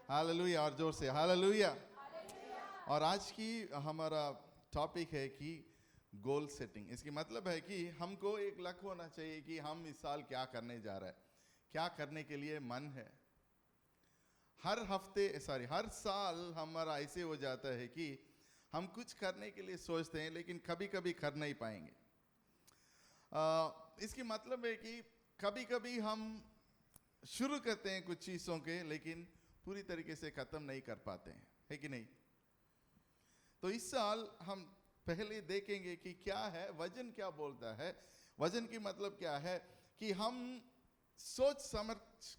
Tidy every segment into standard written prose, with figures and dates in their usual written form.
Hallelujah, और जोर से हालेलुया। और आज की हमारा टॉपिक है कि गोल सेटिंग। इसकी मतलब है कि हमको एक लक्ष्य होना चाहिए कि हम इस साल क्या करने जा रहे हैं, क्या करने के लिए मन है। हर साल हमारा ऐसे हो जाता है कि हम कुछ करने के लिए सोचते हैं लेकिन कभी कभी कर नहीं पाएंगे। इसकी मतलब है कि कभी कभी हम शुरू करते हैं कुछ चीज़ों के लेकिन पूरी तरीके से ख़त्म नहीं कर पाते हैं, है कि नहीं। तो इस साल हम पहले देखेंगे कि क्या है वजन, क्या बोलता है। वजन की मतलब क्या है कि हम सोच समझ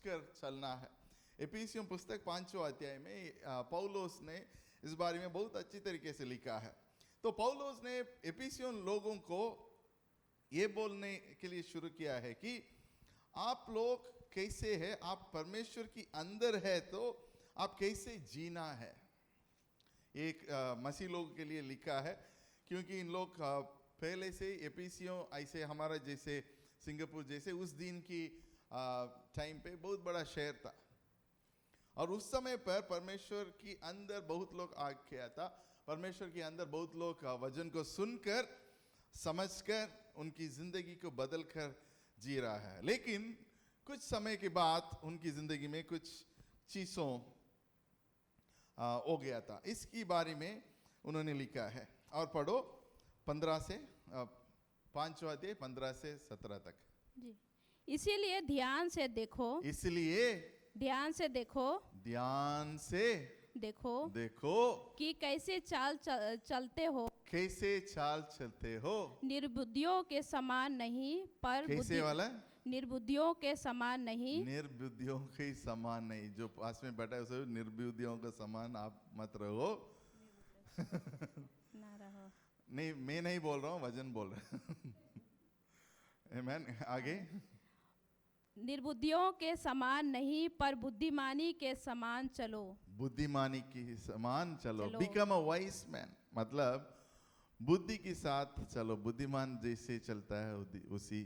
कर चलना है। एफिसियों पुस्तक 5वां अध्याय में पौलुस ने इस बारे में बहुत अच्छी तरीके से लिखा है। तो पौलुस ने एफिसियों लोगों को ये बोलने के लिए शुरू किया है कि आप लोग कैसे है, आप परमेश्वर की अंदर है तो आप कैसे जीना है। एक मसीह लोगों के लिए लिखा है क्योंकि इन लोग पहले से एफिसियों ऐसे हमारा जैसे सिंगापुर जैसे उस दिन की टाइम पे बहुत बड़ा शहर था और उस समय पर परमेश्वर की अंदर बहुत लोग आ गया था। परमेश्वर के अंदर बहुत लोग वचन को सुनकर समझकर उनकी जिंदगी को बदल कर जी रहा है, लेकिन कुछ समय के बाद उनकी जिंदगी में कुछ चीज़ों हो गया था। इसकी बारे में उन्होंने लिखा है और पढ़ो 15 से 5वां अध्याय 15 से 17 तक जी। इसीलिए ध्यान से देखो, इसलिए ध्यान से देखो, ध्यान से देखो देखो कि कैसे चलते हो, कैसे चाल चलते हो। निर्बुद्धियों के समान नहीं पर कैसे वाला निर्बुद्धियों के समान नहीं, निर्बुद्धियों के समान नहीं। जो पास में बैठा है उसे निर्बुद्धियों का समान आप मत रहो। ना रहो। नहीं, मैं नहीं बोल रहा हूँ, वचन बोल रहा है। आमीन। आगे, निर्बुद्धियों के समान नहीं पर बुद्धिमानी के समान चलो, बुद्धिमानी के समान चलो। चलो। बिकम अ वाइज मैन, मतलब बुद्धि के साथ चलो। बुद्धिमान जैसे चलता है उसी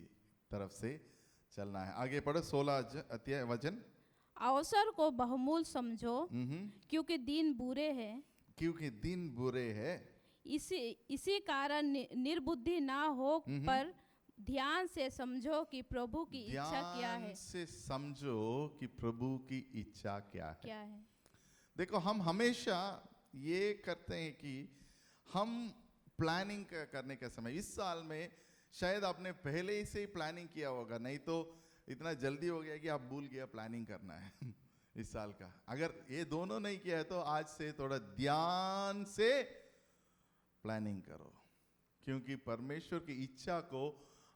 तरफ से चलना है। आगे पढ़ो 16 अध्याय वचन। अवसर को बहुमूल्य समझो क्योंकि दिन बुरे हैं, क्योंकि दिन बुरे हैं। इसी कारण निर्बुद्धि ना हो पर ध्यान से समझो कि प्रभु की इच्छा क्या है। ध्यान से समझो कि प्रभु की इच्छा क्या है। क्या है। देखो, हम हमेशा ये करते हैं कि हम प्लानिंग करने का समय, इस साल में शायद आपने पहले से ही प्लानिंग किया होगा, नहीं तो इतना जल्दी हो गया कि आप भूल गया प्लानिंग करना है इस साल का। अगर ये दोनों नहीं किया है तो आज से थोड़ा ध्यान से प्लानिंग करो, क्योंकि परमेश्वर की इच्छा को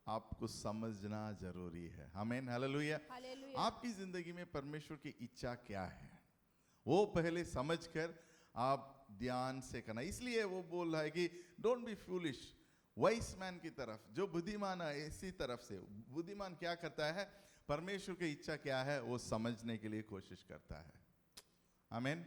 आपको समझना जरूरी है। आमीन, हालेलुया। हालेलुया। आपकी जिंदगी में परमेश्वर की इच्छा क्या है वो पहले समझकर आप ध्यान से करना। इसलिए वो बोल रहा है कि don't be foolish, vice man की तरफ, जो बुद्धिमान है इसी तरफ से। बुद्धिमान क्या करता है, परमेश्वर की इच्छा क्या है वो समझने के लिए कोशिश करता है। आमीन,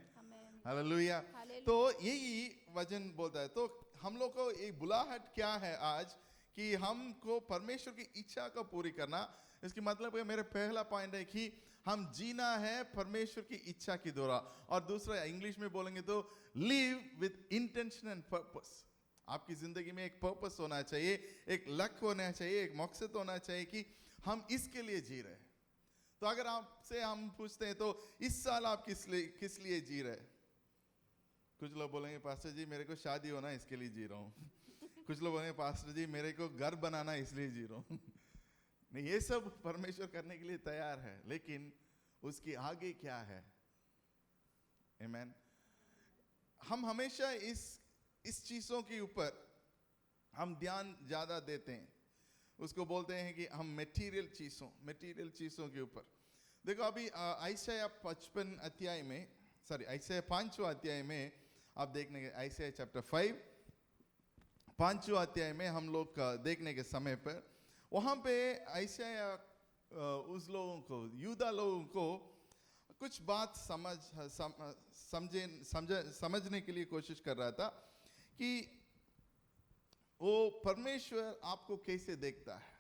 हालेलुया। तो यही वचन बोलता है। तो हम लोग को एक बुलाहट क्या है आज कि हमको परमेश्वर की इच्छा को पूरी करना। इसकी मतलब है, मेरा पहला पॉइंट है कि हम जीना है परमेश्वर की इच्छा की द्वारा, और दूसरा इंग्लिश में बोलेंगे तो live with intention and purpose. आपकी जिंदगी में एक पर्पस होना चाहिए, एक लक्ष्य होना चाहिए, एक मकसद होना चाहिए कि हम इसके लिए जी रहे हैं। तो अगर आपसे हम पूछते हैं तो इस साल आप किस लिए जी रहे हैं? कुछ लोग बोलेंगे पास्टर जी मेरे को शादी होना इसके लिए जी रहा हूँ। कुछ लोग बोलेंगे पास्टर जी मेरे को घर बनाना इसलिए जी रहा हूँ। नहीं, ये सब परमेश्वर करने के लिए तैयार है, लेकिन उसके आगे क्या है। आमीन। हम हमेशा इस चीज़ों के ऊपर हम ध्यान ज़्यादा देते हैं। उसको बोलते हैं कि हम मटेरियल चीज़ों के ऊपर। देखो, अभी आयशाया 55 अध्याय में, आयशाया 5वां अध्याय में आप देखने के, आयशाया चैप्टर 5 5वां अध्याय में हम लोग देखने के समय पर वहाँ पे आयशाया उस लोगों को, यूदा लोगों को कुछ बात समझने के लिए कोशिश कर रहा था कि वो परमेश्वर आपको कैसे देखता है।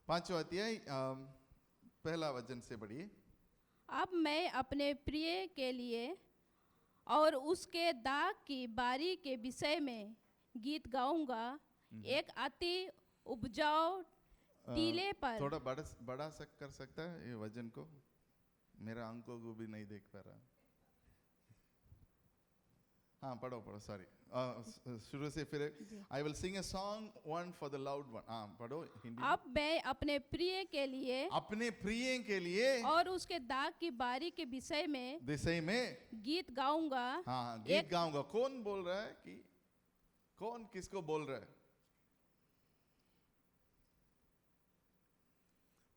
5वां अध्याय पहला वचन से पढ़िए। अब मैं अपने प्रिय के लिए और उसके दाग की बारी के विषय में गीत गाऊंगा। एक अति उपजाऊ टीले पर थोड़ा बड़ा कर सकता है ये वजन को, मेरा आंखों को भी नहीं देख पा रहा। हाँ पढ़ो सॉरी, शुरू से फिर। I will sing a song one for the loud one. हाँ पढ़ो हिंदी। अब मैं अपने प्रिय के लिए अपने प्रिय के लिए और उसके दाग की बारी के विषय में गीत गाऊंगा। हाँ गीत गाऊंगा। कौन बोल रहा है कि कौन किसको बोल रहा है?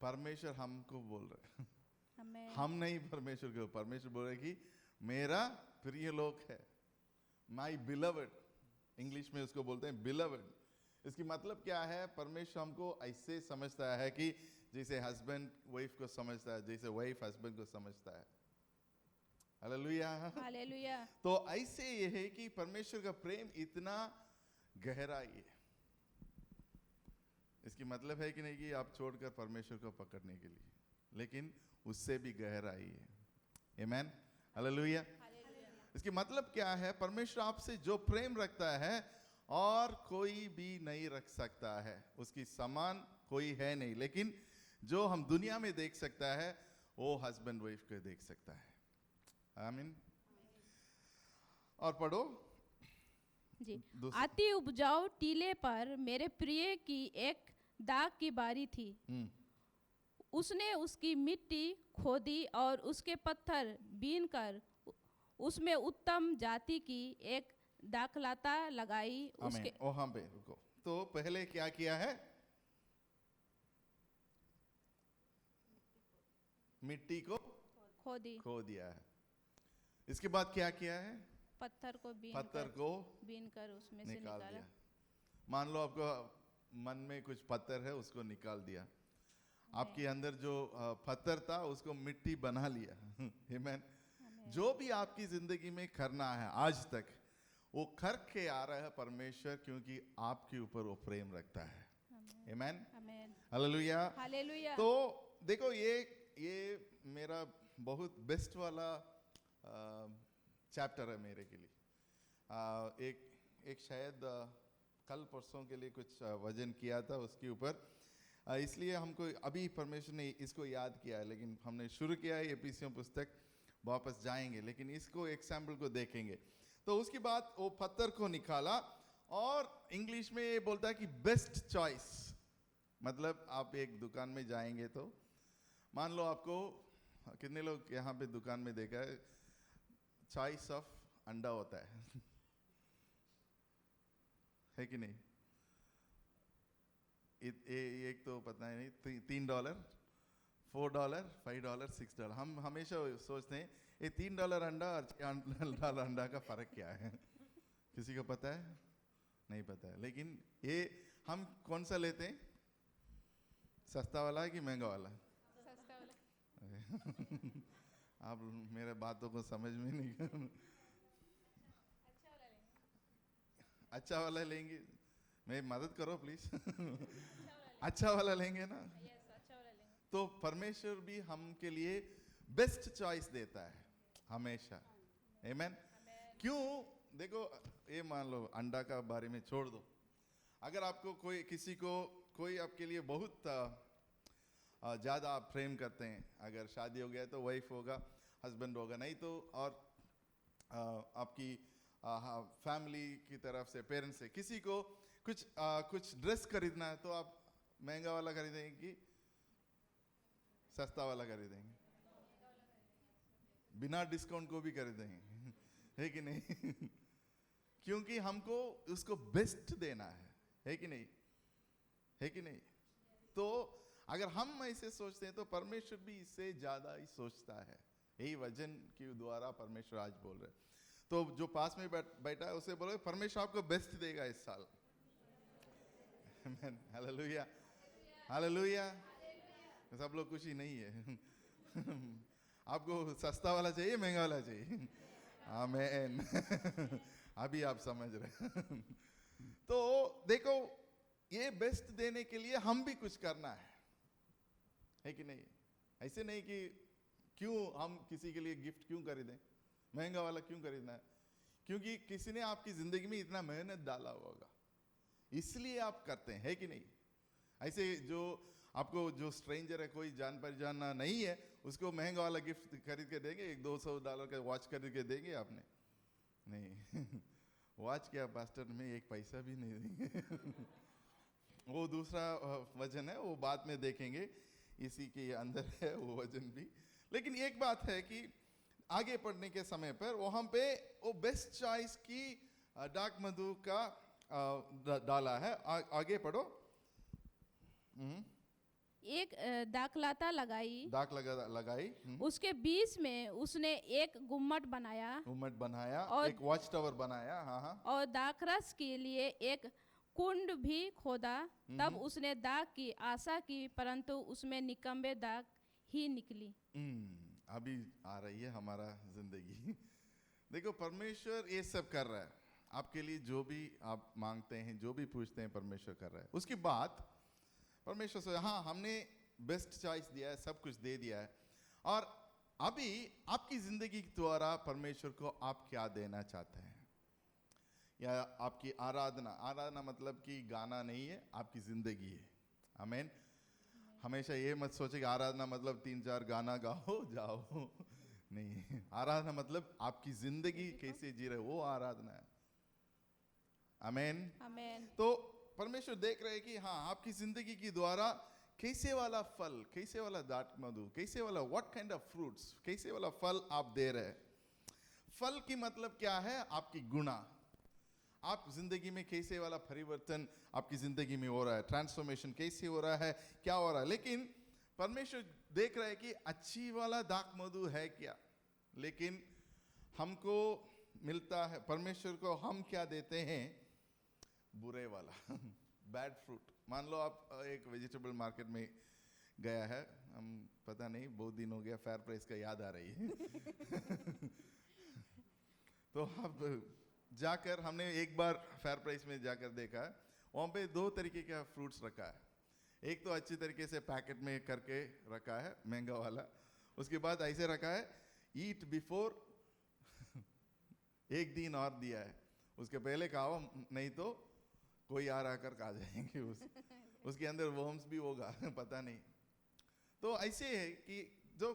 परमेश्वर हमको बोल रहा है, हम नहीं परमेश्वर को। परमेश्वर बोल रहा है कि मेरा प्रिय लोक है, माई बिलवड। इंग्लिश में उसको बोलते हैं बिलवड। इसकी मतलब क्या है? परमेश्वर हमको ऐसे समझता है कि जैसे हस्बैंड वाइफ को समझता है, जैसे वाइफ हस्बैंड को समझता है। Hallelujah hallelujah. तो ऐसे ये है कि परमेश्वर का प्रेम इतना गहरा है। इसकी मतलब है कि नहीं कि आप छोड़कर परमेश्वर को पकड़ने के लिए, लेकिन उससे भी गहराई है। Amen hallelujah. इसकी मतलब क्या है? परमेश्वर आपसे जो प्रेम रखता है और कोई भी नहीं रख सकता है, उसकी समान कोई है नहीं। लेकिन जो हम दुनिया में देख सकता है वो हस्बैंड वाइफ को देख सकता है। आमीन। और पढ़ो जी। अति उपजाऊ टीले पर मेरे प्रिय की एक दाग की बारी थी। उसने उसकी मिट्टी खोदी और उसके पत्थर बीनकर उसमें उत्तम जाति की एक दाखलता लगाई। उसके वहां पे रुको। तो पहले क्या किया है? मिट्टी को खो दिया है। इसके बाद क्या किया है? पत्थर को बीनकर उसमें से निकाला दिया। मान लो आपको मन में कुछ पत्थर है, उसको निकाल दिया। आपके अंदर जो पत्थर था उसको मिट्टी बना लिया। आमीन। जो भी आपकी जिंदगी में करना है आज तक, वो करके आ रहा है परमेश्वर, क्योंकि आपके ऊपर वो प्रेम रखता है। आमीन हालेलुया हालेलुया। तो देखो ये मेरा बहुत बेस्ट वाला चैप्टर है मेरे के लिए। एक शायद कल परसों के लिए कुछ वजन किया था उसके ऊपर, इसलिए हमको अभी परमेश्वर ने इसको याद किया है। लेकिन हमने शुरू किया है एफिसियों पुस्तक, वापस जाएंगे लेकिन इसको एक सैंपल को देखेंगे। तो उसके बाद वो पत्थर को निकाला, और इंग्लिश में ये बोलता है कि बेस्ट चॉइस। मतलब आप एक दुकान में जाएंगे तो मान लो आपको, कितने लोग यहाँ पे दुकान में देखा है चॉइस ऑफ अंडा होता है कि नहीं? एक तो पता नहीं, $3, $4, $5, $6। हम हमेशा सोचते हैं ये $3 अंडा और $6 अंडा का फर्क क्या है? किसी को पता है? नहीं पता है। लेकिन ये हम कौन सा लेते हैं? सस्ता वाला है कि महंगा वाला? सस्ता वाला। आप मेरे बातों को समझ में नहीं। अच्छा वाला लेंगे? मैं मदद करो प्लीज। अच्छा वाला लेंगे ना? अच्छा वाला लेंगे। तो परमेश्वर भी हम के लिए बेस्ट चॉइस देता है हमेशा। आमीन। क्यों? देखो ये मान लो अंडा का बारे में छोड़ दो। अगर आपको कोई आपके लिए बहुत ज़्यादा आप प्रेम करते हैं, अगर शादी हो गया तो वाइफ होगा, हस्बैंड होगा, नहीं तो और आपकी फैमिली की तरफ से, पेरेंट्स से किसी को कुछ ड्रेस खरीदना है तो आप महंगा वाला खरीदेंगे कि सस्ता वाला खरीदेंगे? बिना डिस्काउंट को भी खरीदेंगे, है कि नहीं? क्योंकि हमको उसको बेस्ट देना है कि नहीं? है कि नहीं? तो अगर हम ऐसे सोचते हैं तो परमेश्वर भी इससे ज्यादा ही सोचता है। यही वचन के द्वारा परमेश्वर आज बोल रहे। तो जो पास में बैठा है उसे बोलो परमेश्वर आपको बेस्ट देगा इस साल। Hallelujah hallelujah. सब लोग खुशी नहीं है। आपको सस्ता वाला चाहिए, महंगा वाला चाहिए? आमीन। अभी आप समझ रहे। तो देखो ये बेस्ट देने के लिए हम भी कुछ करना है कि नहीं? ऐसे नहीं कि क्यों हम किसी के लिए गिफ्ट क्यों खरीदें? महंगा वाला क्यों खरीदना है? क्योंकि किसी ने आपकी जिंदगी में इतना मेहनत डाला होगा, इसलिए आप करते हैं, है कि नहीं? ऐसे जो आपको जो स्ट्रेंजर है, कोई जान पहचान नहीं है, उसको महंगा वाला गिफ्ट खरीद के देंगे? एक $200 का वॉच खरीद के देंगे आपने? नहीं। वॉच क्या पास्टर, में एक पैसा भी नहीं देंगे। वो दूसरा वजन है, वो बाद में देखेंगे, इसी के अंदर है वो वजन भी। लेकिन एक बात है कि आगे पढ़ने के समय पर वहां पे वो बेस्ट चॉइस की डाक मधु का डाला है। आगे पढ़ो। एक दाखलता लगाई, लगाई। उसके बीच में उसने एक गुम्मट बनाया और एक वॉच टावर बनाया। हाँ। और दाखरस के लिए एक कुंड भी खोदा। तब उसने दाग की आशा की, परंतु उसमें निकम्मे दाग ही निकली। अभी आ रही है हमारा जिंदगी। देखो, परमेश्वर ये सब कर रहा है आपके लिए, जो भी आप मांगते हैं, जो भी पूछते हैं, परमेश्वर कर रहा है। उसके बाद परमेश्वर से, हाँ, हमने बेस्ट चॉइस दिया है, सब कुछ दे दिया है, और अभी आपकी जिंदगी के द्वारा परमेश्वर को आप क्या देना चाहते हैं? या आपकी आराधना मतलब कि गाना नहीं है, आपकी जिंदगी है। आमीन। हमेशा ये मत सोचे कि आराधना मतलब 3-4 गाना गाओ जाओ। नहीं, आराधना मतलब आपकी जिंदगी कैसे जी रहे, वो आराधना है। आमीन। आमीन। तो परमेश्वर देख रहे हैं कि हाँ, आपकी जिंदगी के द्वारा कैसे वाला फल, कैसे वाला दाट मधु, कैसे वाला व्हाट काइंड ऑफ फ्रूट्स, कैसे वाला फल आप दे रहे हैं। फल की मतलब क्या है? आपकी गुणा, आप जिंदगी में कैसे वाला परिवर्तन आपकी जिंदगी में हो रहा है, ट्रांसफॉर्मेशन कैसे हो रहा है, क्या हो रहा है। लेकिन परमेश्वर देख रहा है कि अच्छी वाला दाख मधु है क्या, लेकिन हमको मिलता है, परमेश्वर को हम क्या देते हैं? बुरे वाला, बैड फ्रूट। मान लो आप एक वेजिटेबल मार्केट में गया है, हम पता नहीं बहुत दिन हो गया, फेयर प्राइस का याद आ रही है। तो अब जाकर हमने एक बार फेयर प्राइस में जाकर देखा, वहाँ पे 2 तरीके का फ्रूट्स रखा है। एक तो अच्छी तरीके से पैकेट में करके रखा है, महंगा वाला। उसके बाद ऐसे रखा है, ईट बिफोर, एक दिन और दिया है, उसके पहले खाओ, नहीं तो कोई आ रहा कर खा जाएंगे। उसके अंदर वर्म्स भी होगा, पता नहीं। तो ऐसे है कि जो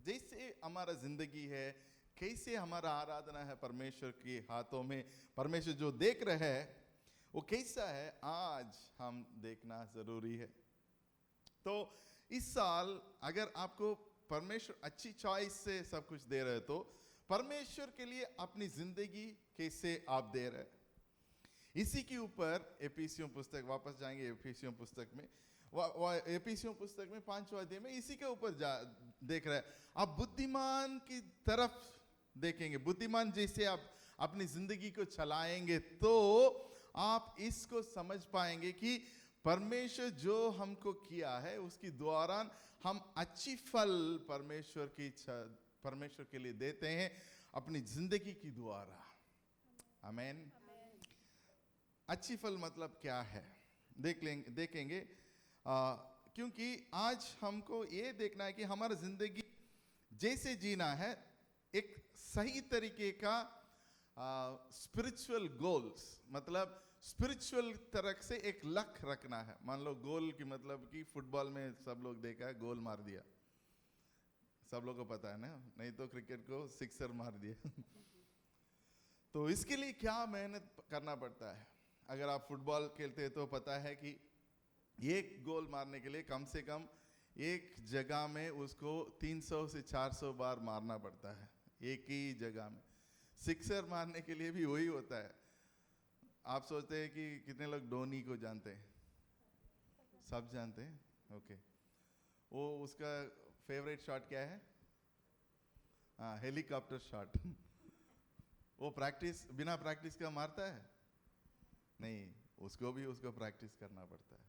जैसे हमारा जिंदगी है, कैसे हमारा आराधना है परमेश्वर के हाथों में, परमेश्वर जो देख रहे हैं वो कैसा है, आज हम देखना जरूरी है। तो इस साल अगर आपको परमेश्वर अच्छी चॉइस से सब कुछ दे रहे, तो परमेश्वर के लिए अपनी जिंदगी कैसे आप दे रहे, इसी के ऊपर एफिसियों पुस्तक, वापस जाएंगे एफिसियों पुस्तक में, एफिसियों पुस्तक में 5वां अध्याय में इसी के ऊपर देख रहे हैं। आप बुद्धिमान की तरफ देखेंगे, बुद्धिमान जैसे आप अपनी जिंदगी को चलाएंगे तो आप इसको समझ पाएंगे कि परमेश्वर जो हमको किया है उसके दौरान हम अच्छी फल परमेश्वर के लिए देते हैं अपनी जिंदगी की द्वारा। आमीन। अच्छी फल मतलब क्या है देखेंगे, क्योंकि आज हमको ये देखना है कि हमारा जिंदगी जैसे जीना है, एक सही तरीके का स्पिरिचुअल गोल्स, मतलब स्पिरिचुअल तरह से एक लक्ष्य रखना है। मान लो गोल की मतलब कि फुटबॉल में सब लोग देखा है, गोल मार दिया, सब लोग को पता है ना, नहीं तो क्रिकेट को सिक्सर मार दिया। तो इसके लिए क्या मेहनत करना पड़ता है। अगर आप फुटबॉल खेलते हैं तो पता है कि एक गोल मारने के लिए कम से कम एक जगह में उसको 300 से 400 बार मारना पड़ता है, एक ही जगह में। सिक्सर मारने के लिए भी वही होता है। आप सोचते हैं कि कितने लोग धोनी को जानते हैं? सब जानते हैं, ओके। वो उसका फेवरेट शॉट क्या है? हाँ, हेलीकॉप्टर शॉट। वो बिना प्रैक्टिस का मारता है? नहीं, उसको प्रैक्टिस करना पड़ता है।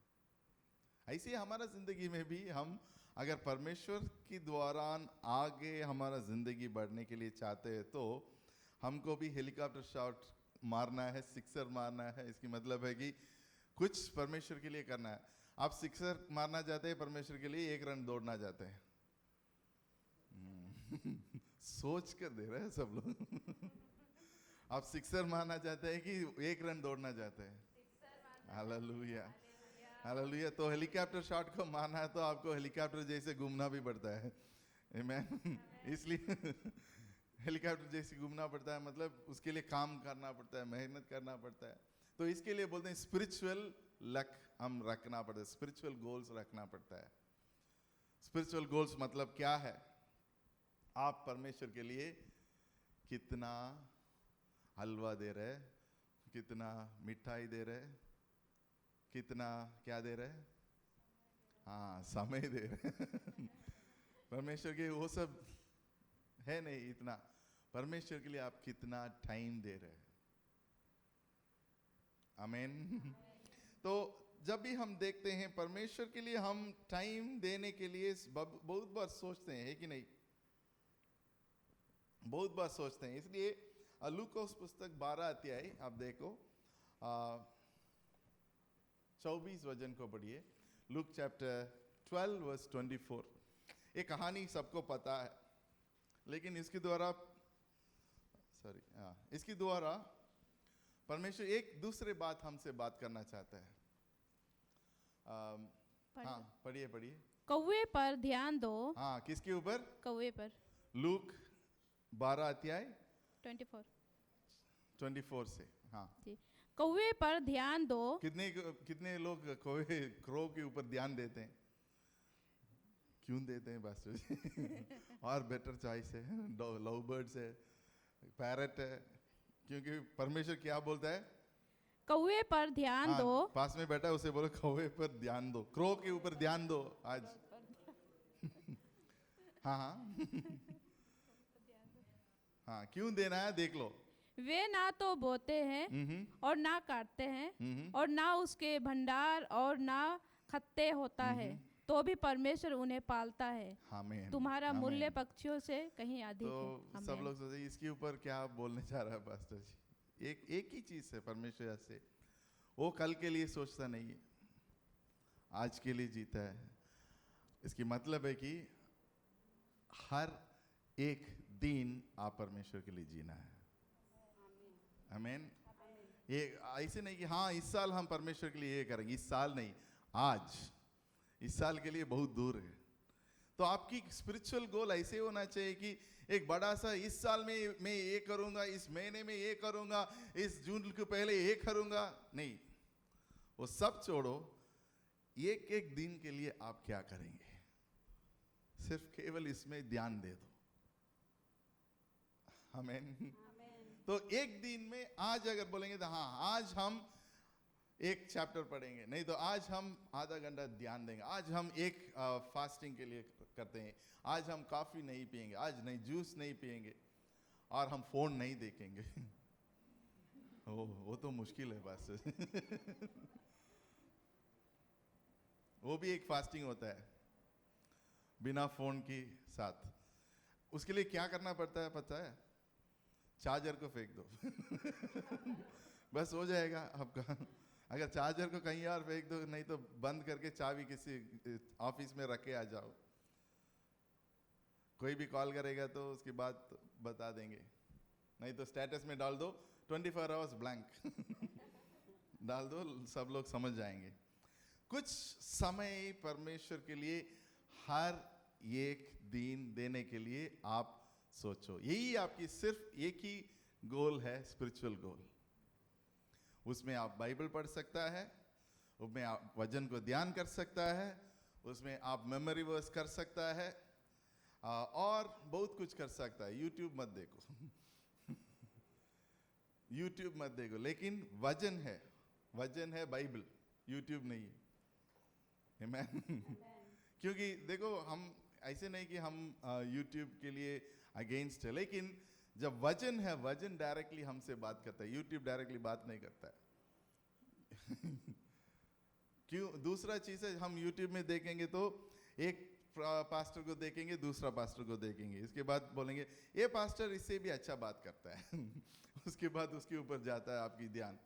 ऐसे हमारा जिंदगी में भी हम अगर परमेश्वर के दौरान आगे हमारा जिंदगी बढ़ने के लिए चाहते हैं तो हमको भी हेलीकॉप्टर शॉट मारना है, सिक्सर मारना है। इसकी मतलब है कि कुछ परमेश्वर के लिए करना है। आप सिक्सर मारना चाहते हैं परमेश्वर के लिए, 1 रन दौड़ना चाहते हैं। सोच कर दे रहे हैं सब लोग। आप सिक्सर मारना चाहते हैं कि 1 रन दौड़ना चाहते हैं? Hallelujah, hallelujah. तो हेलीकॉप्टर शॉट को मारना है तो आपको हेलीकॉप्टर जैसे घूमना भी पड़ता है, आमीन। इसलिए हेलीकॉप्टर जैसे घूमना पड़ता है, मतलब उसके लिए काम करना पड़ता है, मेहनत करना पड़ता है। तो इसके लिए बोलते हैं स्पिरिचुअल लक हम रखना पड़ता है, स्पिरिचुअल गोल्स रखना पड़ता है। स्पिरिचुअल गोल्स मतलब क्या है? आप परमेश्वर के लिए कितना हलवा दे रहे, कितना मिठाई दे रहे, कितना क्या दे रहे? हाँ, समय दे रहे। परमेश्वर के वो सब है नहीं इतना। परमेश्वर के लिए आप कितना टाइम दे रहे हैं? आमीन। तो जब भी हम देखते हैं परमेश्वर के लिए हम टाइम देने के लिए बहुत बार सोचते हैं, है कि नहीं? बहुत बार सोचते हैं। इसलिए लूकोस पुस्तक 12 अध्याय आप देखो, 24 वचन को पढ़िए। Luke chapter 12 verse 24। ये कहानी सबको पता है, लेकिन इसके द्वारा इसके द्वारा परमेश्वर एक दूसरे बात हमसे बात करना चाहता है। हाँ, पढ़िए पढ़िए। कौवे पर ध्यान दो। हाँ, किसके ऊपर? कौवे पर। लूक 12 अध्याय 24 से। हाँ जी। कौवे पर ध्यान दो। कितने लोग कौवे क्रो के ऊपर ध्यान देते हैं? क्यों देते हैं पास्टर जी? और बेटर चॉइस है, लव बर्ड्स है, पैरट है। क्योंकि परमेश्वर क्या बोलता है? कौवे पर ध्यान दो। पास में बैठा उसे बोलो कौवे पर ध्यान दो, क्रो के ऊपर ध्यान दो आज। हाँ हाँ हाँ, क्यों देना है देख लो। वे ना तो बोते हैं और ना काटते हैं और ना उसके भंडार और ना खत्ते होता है, तो भी परमेश्वर उन्हें पालता है। आमीन। तुम्हारा मूल्य पक्षियों से कहीं अधिक तो है। सब लोग सोचे इसके ऊपर क्या बोलने जा रहा है पास्टर जी? एक ही चीज है परमेश्वर से, वो कल के लिए सोचता नहीं है, आज के लिए जीता है। इसकी मतलब है कि हर एक दिन आप परमेश्वर के लिए जीना है। आमीन। ये ऐसे नहीं कि हाँ इस साल हम परमेश्वर के लिए ये करेंगे, इस साल नहीं, आज। इस साल के लिए बहुत दूर है। तो आपकी स्पिरिचुअल गोल ऐसे होना चाहिए कि एक बड़ा सा, इस साल में मैं ये करूंगा, इस महीने में ये करूंगा, इस जून के पहले ये करूंगा। नहीं, वो सब छोड़ो। एक एक दिन के लिए आप क्या करेंगे? सिर्फ केवल इसमें ध्यान दे दो। आमीन। तो एक दिन में आज अगर बोलेंगे तो हाँ आज हम एक चैप्टर पढ़ेंगे, नहीं तो आज हम आधा घंटा ध्यान देंगे, आज हम एक फास्टिंग के लिए करते हैं, आज हम कॉफी नहीं पिएंगे, आज नहीं जूस नहीं पिएंगे, और हम फोन नहीं देखेंगे। वो तो मुश्किल है बस। वो भी एक फास्टिंग होता है बिना फोन के साथ। उसके लिए क्या करना पड़ता है पता है? चार्जर को फेंक दो। बस हो जाएगा आपका। अगर चार्जर को कहीं और फेंक दो, नहीं तो बंद करके चाबी किसी ऑफिस में रख के आ जाओ। कोई भी कॉल करेगा तो उसकी बात बता देंगे, नहीं तो स्टेटस में डाल दो 24 आवर्स ब्लैंक। डाल दो, सब लोग समझ जाएंगे। कुछ समय परमेश्वर के लिए हर एक दिन देने के लिए आप सोचो। यही आपकी सिर्फ एक ही गोल है, स्पिरिचुअल गोल। उसमें आप बाइबल पढ़ सकता है, उसमें आप वचन को ध्यान कर सकता है, उसमें आप मेमोरी वर्स कर सकता है, और बहुत कुछ कर सकता है। यूट्यूब मत देखो। यूट्यूब मत देखो, लेकिन वचन है बाइबल, यूट्यूब नहीं है। आमीन। क्योंकि देखो हम ऐसे नहीं कि हम यूट्यूब के लिए अगेंस्ट है, लेकिन जब वचन है, वचन डायरेक्टली हमसे बात करता है, यूट्यूब डायरेक्टली बात नहीं करता है। क्यों? दूसरा चीज है, हम यूट्यूब में देखेंगे तो एक पास्टर को देखेंगे, दूसरा पास्टर को देखेंगे, इसके बाद बोलेंगे ये पास्टर इससे भी अच्छा बात करता है। उसके बाद उसके ऊपर जाता है आपकी ध्यान,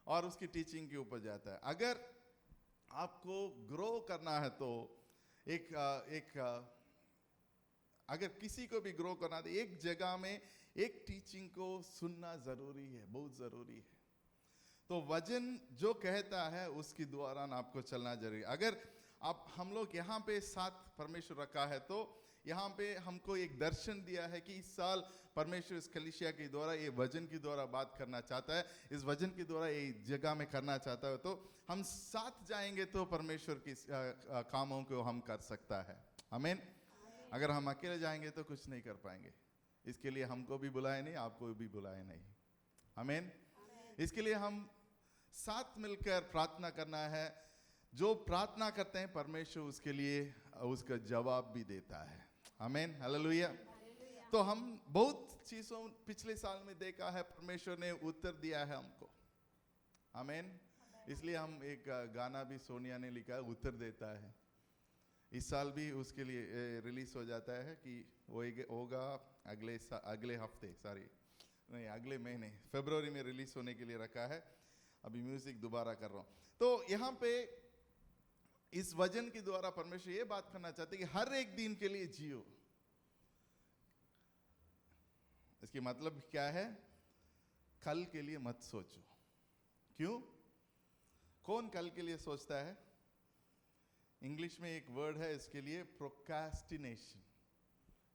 और उसकी टीचिंग के ऊपर जाता है। अगर आपको ग्रो करना है तो एक अगर किसी को भी ग्रो करना तो एक जगह में एक टीचिंग को सुनना जरूरी है, बहुत जरूरी है। तो वचन जो कहता है उसके द्वारा आपको चलना जरूरी है। अगर आप हम लोग यहाँ पे साथ परमेश्वर रखा है, तो यहाँ पे हमको एक दर्शन दिया है कि इस साल परमेश्वर इस कलीसिया के द्वारा, ये वचन के द्वारा बात करना चाहता है, इस वचन के द्वारा ये जगह में करना चाहता है। तो हम साथ जाएंगे तो परमेश्वर की कामों को हम कर सकता है। आमीन। अगर हम अकेले जाएंगे तो कुछ नहीं कर पाएंगे। इसके लिए हमको भी बुलाए नहीं, आपको भी बुलाए नहीं। आमीन। इसके लिए हम साथ मिलकर प्रार्थना करना है। जो प्रार्थना करते हैं परमेश्वर उसके लिए उसका जवाब भी देता है। आमीन, हालेलुया। तो हम बहुत चीजों पिछले साल में देखा है, परमेश्वर ने उत्तर दिया है हमको। आमीन। इसलिए हम एक गाना भी सोनिया ने लिखा है, उत्तर देता है। इस साल भी उसके लिए रिलीज हो जाता है कि वो होगा अगले हफ्ते, नहीं अगले महीने फरवरी में रिलीज होने के लिए रखा है। अभी म्यूजिक दोबारा कर रहा हूँ। तो यहाँ पे इस वचन के द्वारा परमेश्वर ये बात करना चाहते हैं कि हर एक दिन के लिए जियो। इसकी मतलब क्या है? कल के लिए मत सोचो। क्यों? कौन कल के लिए सोचता है? इंग्लिश में एक वर्ड है इसके लिए, प्रोक्रास्टिनेशन।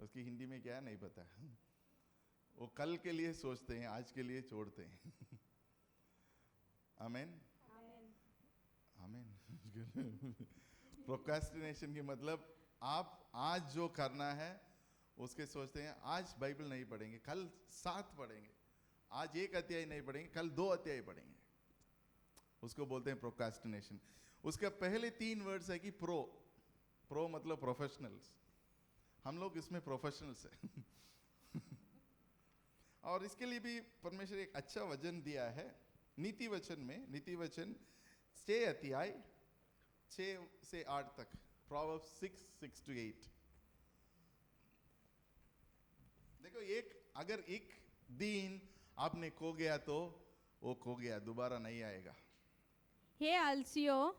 उसकी हिंदी में क्या है नहीं पता। वो कल के लिए सोचते हैं, आज के लिए छोड़ते हैं। आमीन, आमीन। प्रोक्रास्टिनेशन की मतलब आप आज जो करना है उसके सोचते हैं, आज बाइबल नहीं पढ़ेंगे, कल 7 पढ़ेंगे, आज 1 अध्याय नहीं पढ़ेंगे, कल 2 अध्याय पढ़ेंगे। उसको बोलते हैं प्रोक्रास्टिनेशन। उसका पहले 3 वर्ड्स है कि प्रो मतलब प्रोफेशनल्स। हम लोग इसमें प्रोफेशनल्स हैं। और इसके लिए भी परमेश्वर एक अच्छा वचन दिया है नीति वचन में। नीति वचन 6 अध्याय 6 से 8 तक, Proverbs 6 to 8। देखो, अगर एक दिन आपने खो गया तो वो खो गया, दोबारा नहीं आएगा। हे आलसियों,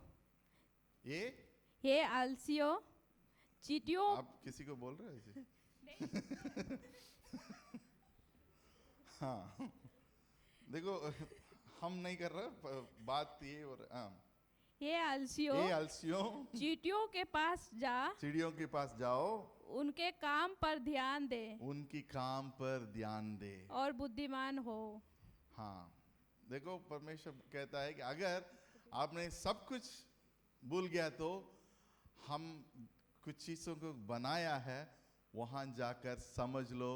हे आलसियों, चींटियों। आप किसी को बोल रहे हैं? हाँ, देखो हम नहीं कर रहे, बात ये हो रहा। हे आलसियों, चींटियों के पास जा, चिड़ियों के पास जाओ, उनके काम पर ध्यान दे, उनकी काम पर ध्यान दे और बुद्धिमान हो। हाँ, देखो परमेश्वर कहता है कि अगर आपने सब कुछ भूल गया तो हम कुछ चीजों को बनाया है, वहां जाकर समझ लो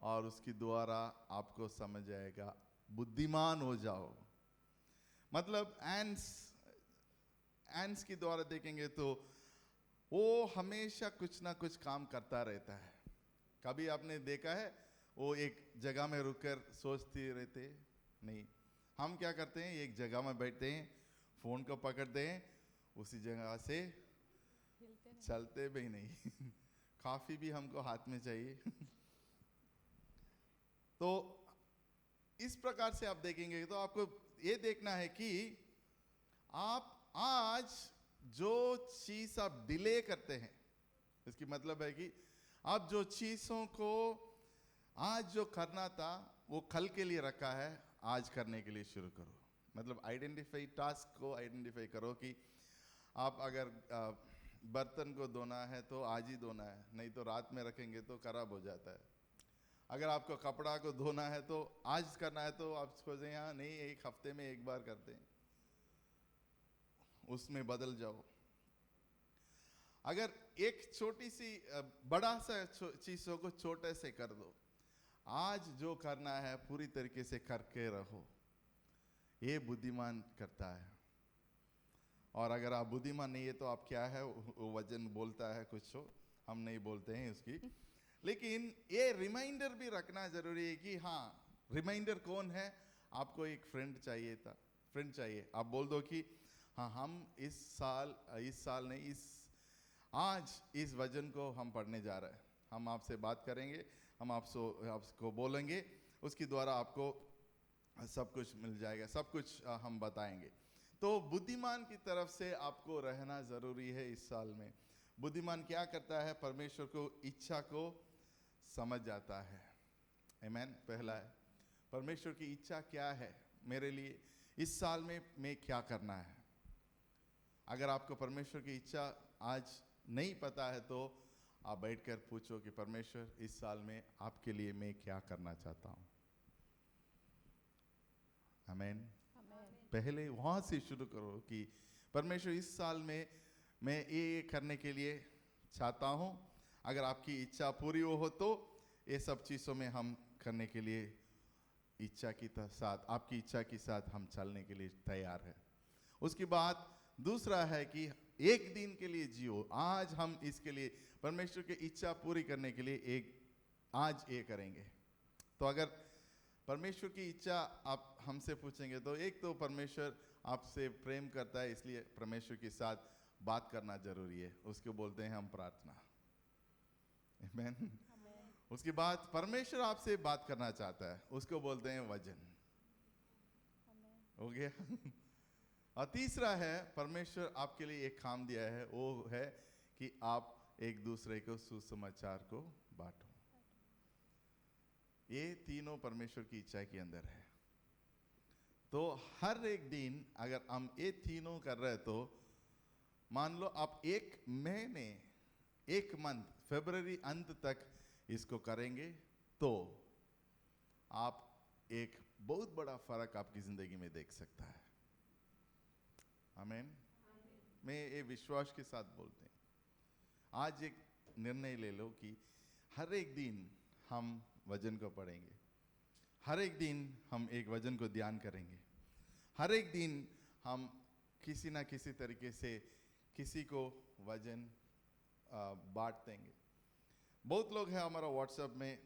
और उसके द्वारा आपको समझ आएगा, बुद्धिमान हो जाओ। मतलब एंड्स के द्वारा देखेंगे तो वो हमेशा कुछ ना कुछ काम करता रहता है। कभी आपने देखा है वो एक जगह में रुककर सोचते रहते? नहीं। हम क्या करते हैं, एक जगह में बैठते हैं, फोन को पकड़ते हैं, उसी जगह से चलते भी नहीं। काफी भी हमको हाथ में चाहिए। तो इस प्रकार से आप देखेंगे तो आपको ये देखना है कि आप आज जो चीज आप डिले करते हैं, इसकी मतलब है कि आप जो चीजों को आज जो करना था वो कल के लिए रखा है, आज करने के लिए शुरू करो। मतलब टास्क को आइडेंटिफाई करो कि आप अगर बर्तन को धोना है तो आज ही धोना है, नहीं तो रात में रखेंगे तो खराब हो जाता है। अगर आपको कपड़ा को धोना है तो आज करना है, तो आप सोचें हाँ नहीं, एक हफ्ते में एक बार करते हैं, उसमें बदल जाओ। अगर एक छोटी सी बड़ा सा चीजों को छोटे से कर दो, आज जो करना है पूरी तरीके से करके रहो, ये बुद्धिमान करता है। और अगर आप बुद्धिमान नहीं है तो आप क्या है, वो वचन बोलता है कुछ हो, हम नहीं बोलते हैं उसकी। लेकिन ये रिमाइंडर भी रखना जरूरी है कि हाँ, रिमाइंडर कौन है? आपको एक फ्रेंड चाहिए। आप बोल दो कि हाँ, हम इस साल नहीं, आज इस वचन को हम पढ़ने जा रहे हैं, हम आपसे बात करेंगे, हम आपको बोलेंगे, उसके द्वारा आपको सब कुछ मिल जाएगा, सब कुछ हम बताएंगे। तो बुद्धिमान की तरफ से आपको रहना जरूरी है इस साल में। बुद्धिमान क्या करता है? परमेश्वर को इच्छा को समझ आता है। आमीन। पहला है परमेश्वर की इच्छा क्या है मेरे लिए, इस साल में मैं क्या करना है। अगर आपको परमेश्वर की इच्छा आज नहीं पता है तो आप बैठकर पूछो कि परमेश्वर इस साल में आपके लिए मैं क्या करना चाहता हूँ। आमीन। पहले वहाँ से शुरू करो कि परमेश्वर इस साल में मैं ये करने के लिए चाहता हूँ। अगर आपकी इच्छा पूरी हो तो ये सब चीज़ों में हम करने के लिए इच्छा की साथ, आपकी इच्छा के साथ हम चलने के लिए तैयार है। उसके बाद दूसरा है कि एक दिन के लिए जियो। आज हम इसके लिए परमेश्वर की इच्छा पूरी करने के लिए आज ये करेंगे। तो अगर परमेश्वर की इच्छा आप हमसे पूछेंगे तो एक तो परमेश्वर आपसे प्रेम करता है, इसलिए परमेश्वर के साथ बात करना जरूरी है। उसको बोलते हैं हम प्रार्थना। आमीन। उसके बाद परमेश्वर आपसे बात करना चाहता है, उसको बोलते हैं वचन। हो गया। और तीसरा है परमेश्वर आपके लिए एक काम दिया है, वो है कि आप एक दूसरे को सुसमाचार को बांटो। ये तीनों परमेश्वर की इच्छा के अंदर है। तो हर एक दिन अगर हम ये तीनों कर रहे तो मान लो आप एक महीने, एक मंथ, फरवरी अंत तक इसको करेंगे तो आप एक बहुत बड़ा फर्क आपकी जिंदगी में देख सकता है। आमीन। मैं ये विश्वास के साथ बोलते हैं। आज एक निर्णय ले लो कि हर एक दिन हम वचन को पढ़ेंगे, हर एक दिन हम एक वचन को ध्यान करेंगे, हर एक दिन हम किसी ना किसी तरीके से किसी को वचन बांट देंगे। बहुत लोग हैं हमारा व्हाट्सएप में,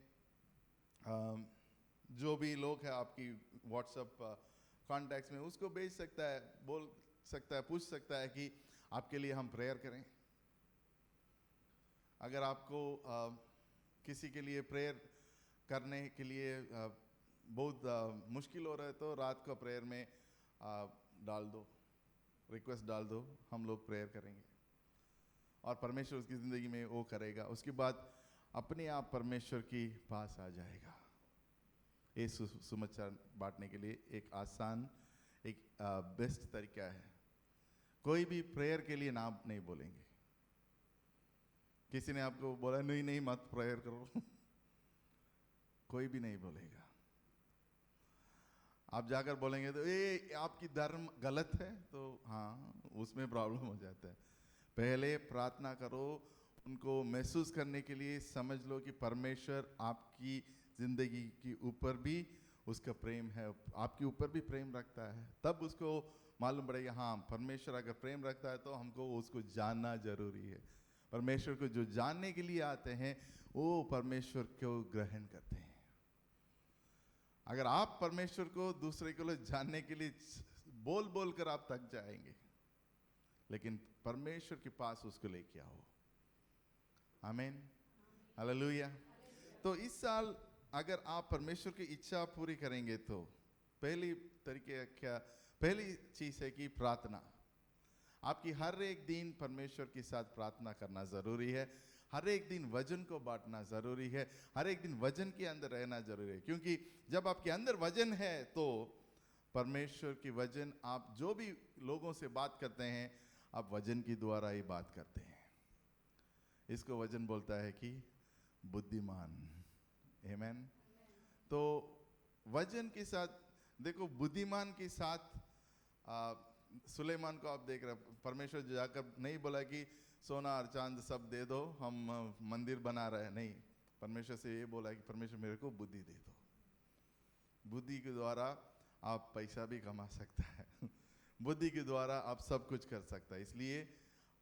जो भी लोग हैं आपकी व्हाट्सएप कॉन्टैक्ट्स में, उसको भेज सकता है, बोल सकता है, पूछ सकता है कि आपके लिए हम प्रेयर करें। अगर आपको किसी के लिए प्रेयर करने के लिए बहुत मुश्किल हो रहा है तो रात को प्रेयर में डाल दो, रिक्वेस्ट डाल दो, हम लोग प्रेयर करेंगे और परमेश्वर उसकी ज़िंदगी में वो करेगा। उसके बाद अपने आप परमेश्वर की पास आ जाएगा। ये सुसमाचार बांटने के लिए एक आसान, एक बेस्ट तरीका है। कोई भी प्रेयर के लिए नाम नहीं बोलेंगे। किसी ने आपको बोला नहीं नहीं मत प्रेयर करो, कोई भी नहीं बोलेगा। आप जाकर बोलेंगे तो ये आपकी धर्म गलत है, तो हाँ उसमें प्रॉब्लम हो जाता है। पहले प्रार्थना करो, उनको महसूस करने के लिए समझ लो कि परमेश्वर आपकी जिंदगी के ऊपर भी उसका प्रेम है, आपके ऊपर भी प्रेम रखता है। तब उसको मालूम पड़ेगा हाँ परमेश्वर अगर प्रेम रखता है तो हमको उसको जानना जरूरी है। परमेश्वर को जो जानने के लिए आते हैं वो परमेश्वर को ग्रहण करते हैं। अगर आप परमेश्वर को दूसरे को जानने के लिए बोल बोल कर आप थक जाएंगे, लेकिन परमेश्वर के पास उसको लेके आओ। आमीन, हालेलुया। तो इस साल अगर आप परमेश्वर की इच्छा पूरी करेंगे तो पहली चीज है कि प्रार्थना। आपकी हर एक दिन परमेश्वर के साथ प्रार्थना करना जरूरी है। हर एक दिन वचन को बांटना जरूरी है। हर एक दिन वचन के अंदर रहना जरूरी है, क्योंकि जब आपके अंदर वचन है तो परमेश्वर की वचन, आप जो भी लोगों से बात करते हैं आप वचन के द्वारा ही बात करते हैं। इसको वचन बोलता है कि बुद्धिमान। आमीन। तो वचन के साथ देखो, बुद्धिमान के साथ सुलेमान को आप देख रहे हैं, परमेश्वर जाकर नहीं बोला कि सोना और चांद सब दे दो, हम मंदिर बना रहे हैं। नहीं, परमेश्वर से ये बोला कि परमेश्वर मेरे को बुद्धि दे दो। बुद्धि के द्वारा आप पैसा भी कमा सकता है, बुद्धि के द्वारा आप सब कुछ कर सकता है। इसलिए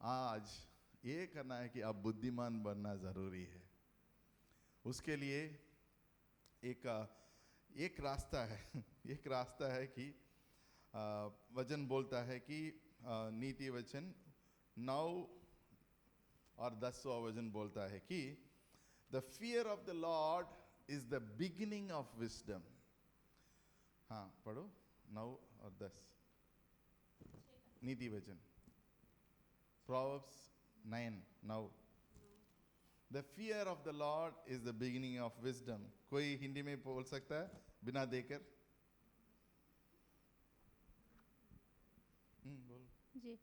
आज ये करना है कि आप बुद्धिमान बनना जरूरी है। उसके लिए एक रास्ता है एक रास्ता है कि वचन बोलता है कि नीति वचन 9 और 10वां वचन बोलता है कि the fear of the Lord is the beginning of wisdom. हाँ पढ़ो 9 और 10 नीति वचन, Proverbs 9:9। The fear of the Lord is the beginning of wisdom. कोई हिंदी में बोल सकता है बिना देकर? बोल। जी,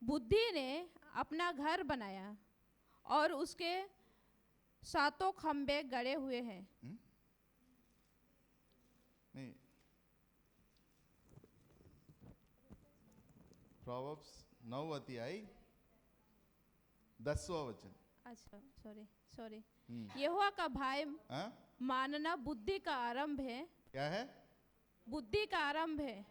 बुद्धि ने अपना घर बनाया और उसके सातों खंभे गड़े हुए हैं। नहीं, Proverbs 9 अध्याय 10वां वचन। अच्छा, सॉरी। यहोवा का भय मानना बुद्धि का आरंभ है। क्या है? बुद्धि का आरंभ है।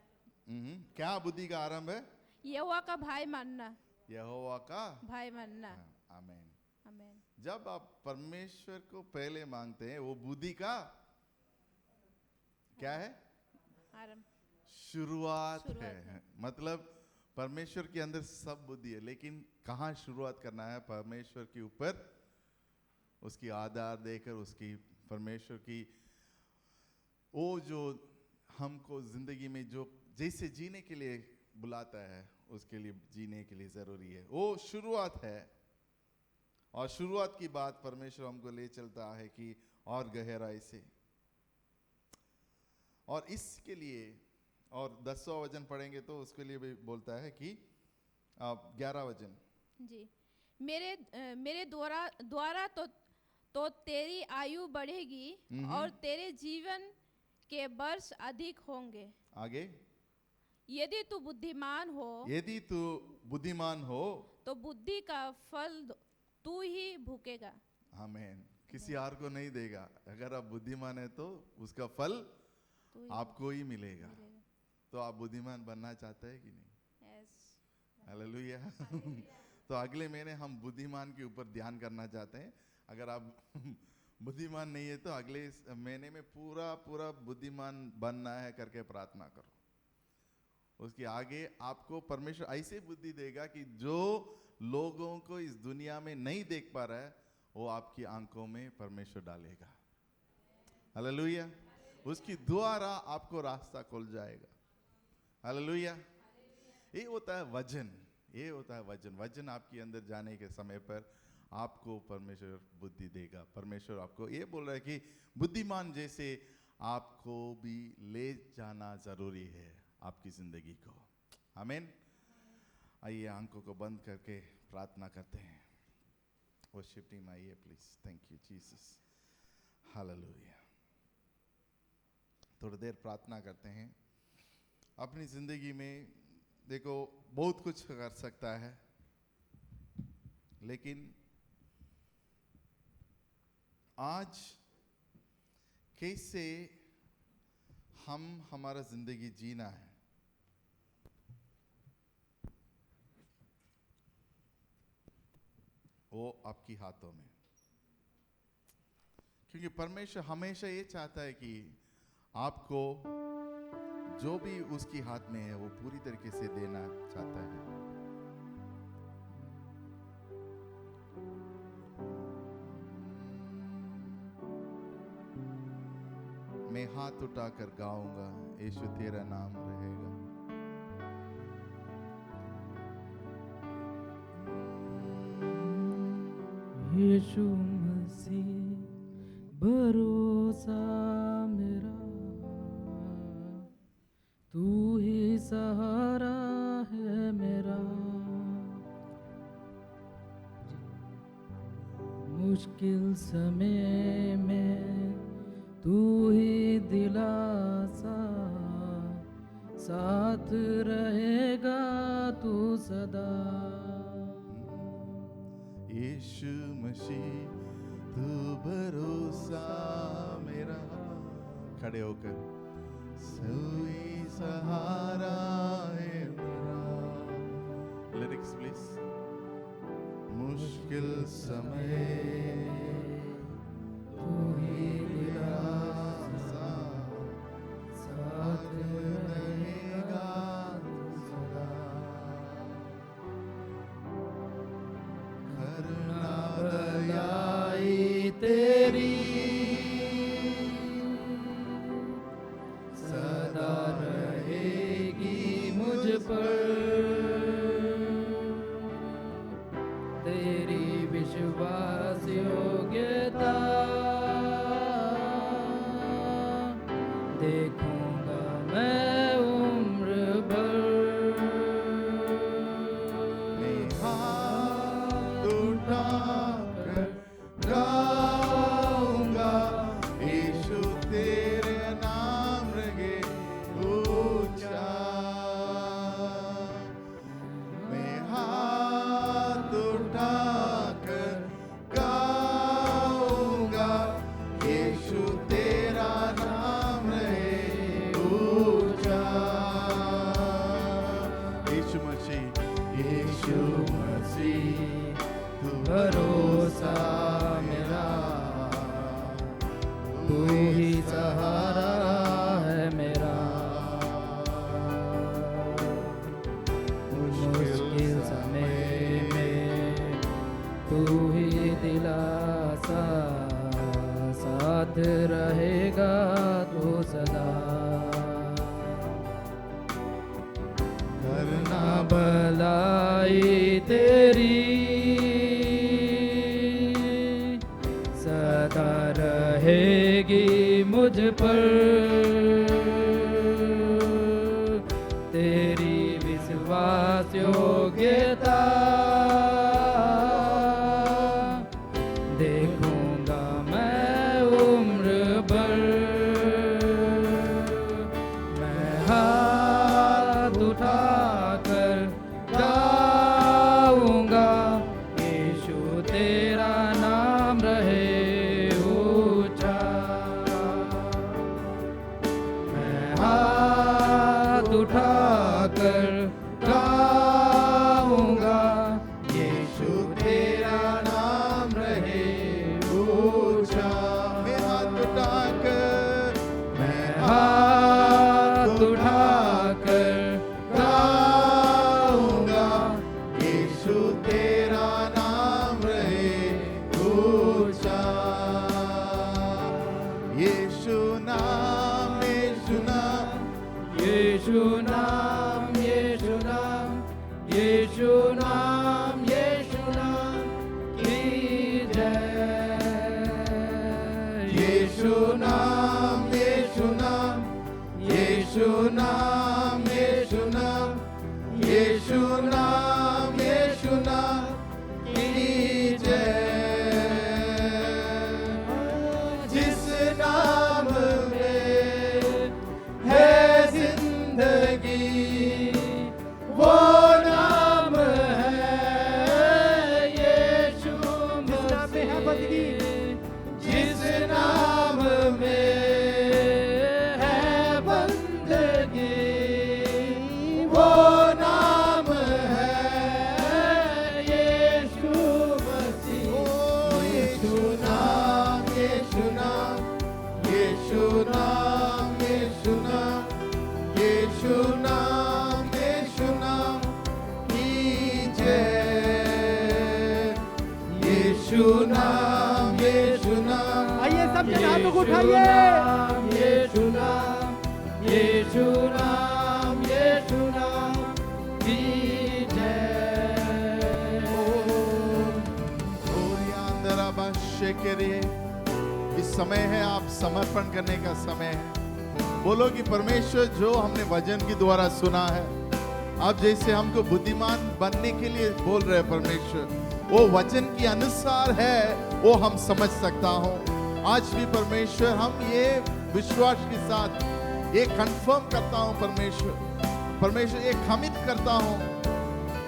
क्या बुद्धि का आरंभ है? यहोवा का भय मानना। यहोवा का भय मानना। आमीन। आमीन। जब आप परमेश्वर को पहले मांगते हैं, वो बुद्धि का क्या है? आरंभ, शुरुआत है। मतलब परमेश्वर के अंदर सब बुद्धि है, लेकिन कहाँ शुरुआत करना है? परमेश्वर के ऊपर उसकी आधार देकर, उसकी परमेश्वर की वो जो हमको जिंदगी में जो जैसे जीने के लिए बुलाता है, उसके लिए जीने के लिए जरूरी है, वो शुरुआत है। और शुरुआत की बात परमेश्वर हमको ले चलता है कि और गहराई से, और इसके लिए और 10वां वचन पढ़ेंगे तो उसके लिए भी बोलता है कि 11 वचन। जी, मेरे द्वारा तो तेरी आयु बढ़ेगी और तेरे जीवन के वर्ष अधिक होंगे। आगे, यदि तू बुद्धिमान हो तो बुद्धि का फल तू ही भूकेगा। आमीन। किसी और को नहीं देगा। अगर आप बुद्धिमान है तो उसका फल आपको ही मिलेगा। तो आप बुद्धिमान बनना चाहते हैं कि नहीं? यस। हालेलुया। तो अगले महीने हम बुद्धिमान के ऊपर ध्यान करना चाहते हैं। अगर आप बुद्धिमान नहीं है तो अगले महीने में पूरा बुद्धिमान बनना है करके प्रार्थना करो। उसके आगे आपको परमेश्वर ऐसे बुद्धि देगा कि जो लोगों को इस दुनिया में नहीं देख पा रहा है, वो आपकी आंखों में परमेश्वर डालेगा। हालेलुया। उसकी द्वारा आपको रास्ता खुल जाएगा। हालेलुया। ये होता है वजन। वजन आपके अंदर जाने के समय पर आपको परमेश्वर बुद्धि देगा। परमेश्वर आपको ये बोल रहा है कि बुद्धिमान जैसे आपको भी ले जाना जरूरी है आपकी जिंदगी को। आमीन। आइए आंखों को बंद करके प्रार्थना करते हैं। वर्शिप टीम आइए please. Thank you Jesus. Hallelujah. थोड़ी देर प्रार्थना करते हैं। अपनी जिंदगी में देखो बहुत कुछ कर सकता है, लेकिन आज कैसे हम हमारा जिंदगी जीना है, वो आपकी हाथों में। क्योंकि परमेश्वर हमेशा ये चाहता है कि आपको जो भी उसकी हाथ में है वो पूरी तरीके से देना चाहता है। मैं हाथ उठाकर गाऊंगा, यीशु तेरा नाम रहेगा। यीशु मसीह भरोसा मेरा, तू ही सहारा है मेरा। मुश्किल समय में तू ही दिलासा, साथ रहेगा तू सदा। यीशु मसीह तू भरोसा मेरा। खड़े होकर सोई सहारा है मेरा। Lyrics please. मुश्किल समय तू ही दिलासा, साथ रहेगा तू सदा। करुणा भलाई तेरी सदा रहेगी मुझ पर, तेरी विश्वासियों देखूंगा मैं उम्र भर। मैं हाथ उठाकर गाऊंगा, यीशु तेरे नाम रहे ऊंचा। मैं हाथ उठाकर गाऊंगा, यीशु तेरा नाम रहे ऊंचा। यीशु मसीह, यीशु मसीह तू भरोसा मेरा, तू ही सहारा है मेरा। मुश्किल समय में तू ही दिलासा, साथ रहेगा तू सदा। करना भलाई तेरी सदा रहेगी मुझ पर। तेरी विश्वास योग्यता देखूंगा मैं उम्र भर। मैं हाथ उठाकर गाऊंगा, यीशु तेरा नाम रहे ऊंचा। मैं हाथ उठाकर गाऊंगा, यीशु तेरा नाम रहे ऊंचा। मैं हाथ उठाकर, मैं हाथ उठाकर गाऊंगा, यीशु तेरा नाम रहे ऊंचा। यीशु नाम, यीशु नाम, यीशु नाम, यीशु नाम, यीशु नाम, यीशु नाम की जय। यीशु नाम, यीशु नाम, यीशु नाम, यीशु नाम, यीशु नाम, यीशु नाम की जय। जिस नाम में है जिंदगी, वो नाम है यीशु मसीह। जिस नाम में है बंदगी, वो नाम है यीशु मसीह। ओ यीशु नाम, यीशु नाम, यीशु नाम, यीशु नाम, यीशु नाम, यीशु नाम की जय। यीशु नाम, यीशु नाम, आइए सब जन हाथों को उठाइए। यीशु नाम, यीशु नाम, यीशु नाम की जय। इस समय है, आप समर्पण करने का समय है। बोलो कि परमेश्वर, जो हमने वचन के द्वारा सुना है, आप जैसे हमको बुद्धिमान बनने के लिए बोल रहे हैं परमेश्वर, वो वचन के अनुसार है, वो हम समझ सकता हूँ। आज भी परमेश्वर, हम ये विश्वास के साथ ये कंफर्म करता हूँ परमेश्वर ये कमिट करता हूँ,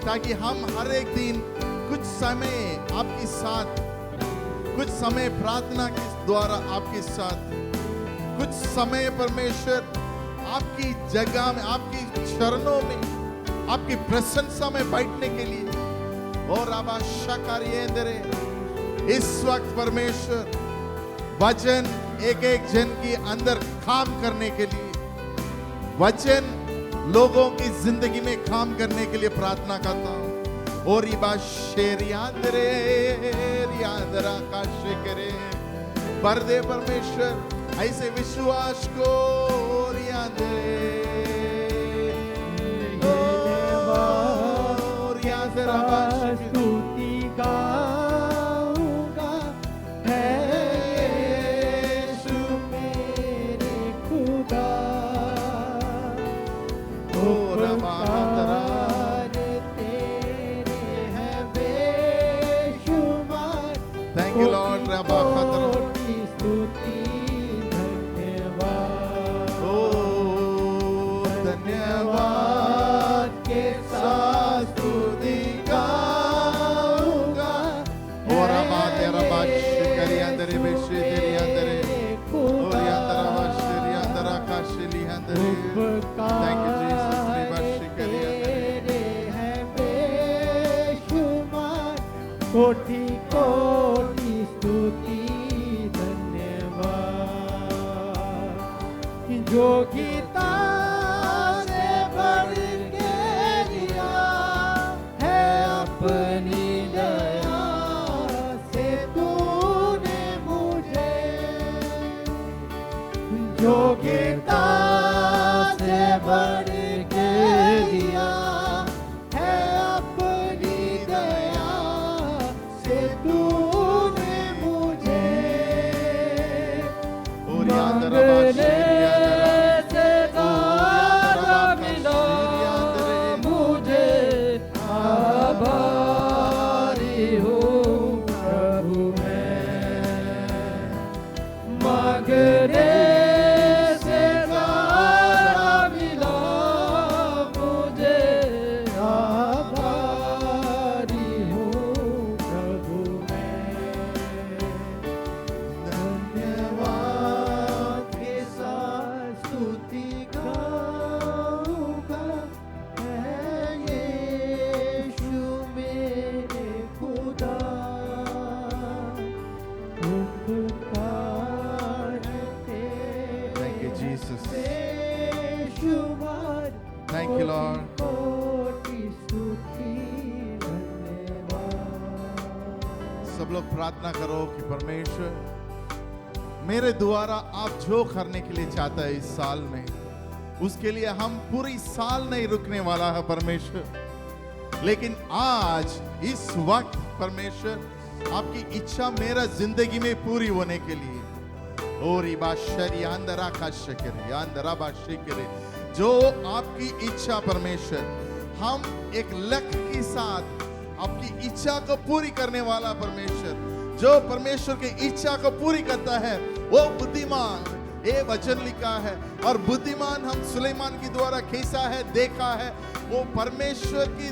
ताकि हम हर एक दिन कुछ समय आपके साथ, कुछ समय प्रार्थना के द्वारा आपके साथ, कुछ समय परमेश्वर आपकी जगह में, आपकी चरणों में, आपकी प्रशंसा में बैठने के लिए। और आशा करिए इस वक्त परमेश्वर वचन एक एक जन के अंदर काम करने के लिए, वचन लोगों की जिंदगी में काम करने के लिए प्रार्थना करता हूँ। और पर्दे परमेश्वर ऐसे विश्वास को स्तुति गाऊंगा, है यीशु मेरे खुदा। जो गीता से भर के दिया है अपनी दया से तूने मुझे, जो गीता से भर के दिया है अपनी दया से तूने मुझे, और याद Thank you, Lord. सब लोग प्रार्थना करो कि परमेश्वर मेरे द्वारा आप जो करने के लिए चाहता है इस साल में, उसके लिए हम पूरी साल नहीं रुकने वाला है परमेश्वर, लेकिन आज इस वक्त परमेश्वर आपकी इच्छा मेरा जिंदगी में पूरी होने के लिए और अंदरा का शक्र अंदरा बाशिकरे, जो आपकी इच्छा परमेश्वर, हम एक लक्ष्य के साथ आपकी इच्छा को पूरी करने वाला परमेश्वर, जो परमेश्वर की इच्छा को पूरी करता है वो बुद्धिमान, ये वचन लिखा है। और बुद्धिमान हम सुलेमान के द्वारा कैसा है देखा है, वो परमेश्वर की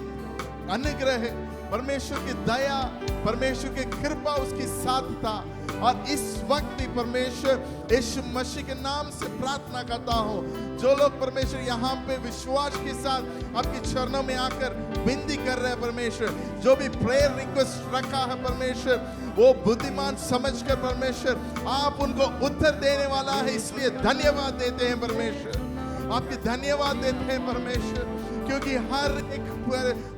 अनुग्रह, परमेश्वर की दया, परमेश्वर की कृपा उसके साथ था। और इस वक्त भी परमेश्वर यीशु मसीह के नाम से प्रार्थना करता हूँ, जो लोग परमेश्वर यहाँ पे विश्वास के साथ आपके चरणों में आकर विनती कर रहे हैं परमेश्वर, जो भी प्रेयर रिक्वेस्ट रखा है परमेश्वर, वो बुद्धिमान समझकर परमेश्वर आप उनको उत्तर देने वाला है, इसलिए धन्यवाद देते हैं परमेश्वर, आपके धन्यवाद देते हैं परमेश्वर, क्योंकि